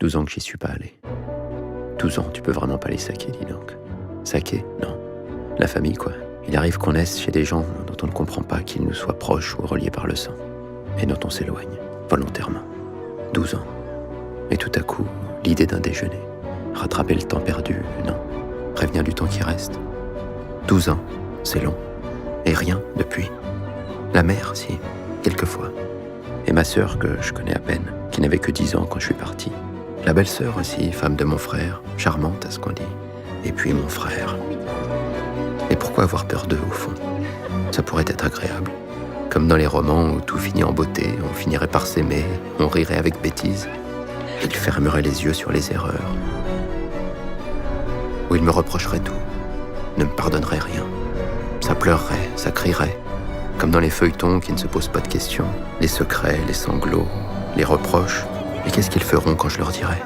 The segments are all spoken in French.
12 ans que j'y suis pas allé. 12 ans, tu peux vraiment pas les saquer, dis donc. Saquer? Non. La famille, quoi. Il arrive qu'on naisse chez des gens dont on ne comprend pas qu'ils nous soient proches ou reliés par le sang, et dont on s'éloigne, volontairement. 12 ans. Et tout à coup, l'idée d'un déjeuner. Rattraper le temps perdu, non. Prévenir du temps qui reste. 12 ans, c'est long. Et rien depuis. La mère, si, quelquefois. Et ma sœur, que je connais à peine, qui n'avait que 10 ans quand je suis parti. La belle-sœur aussi, femme de mon frère, charmante à ce qu'on dit. Et puis mon frère. Et pourquoi avoir peur d'eux, au fond? Ça pourrait être agréable. Comme dans les romans où tout finit en beauté, on finirait par s'aimer, on rirait avec bêtise. Ils fermeraient les yeux sur les erreurs. Ou ils me reprocheraient tout, ne me pardonneraient rien. Ça pleurerait, ça crierait. Comme dans les feuilletons qui ne se posent pas de questions. Les secrets, les sanglots, les reproches. Et qu'est-ce qu'ils feront quand je leur dirai?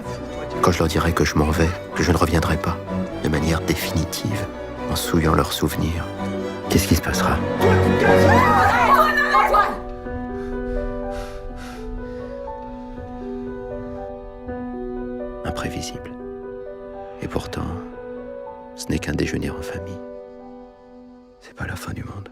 Quand je leur dirai que je m'en vais, que je ne reviendrai pas, de manière définitive, en souillant leurs souvenirs. Qu'est-ce qui se passera? Imprévisible. Et pourtant, ce n'est qu'un déjeuner en famille. C'est pas la fin du monde.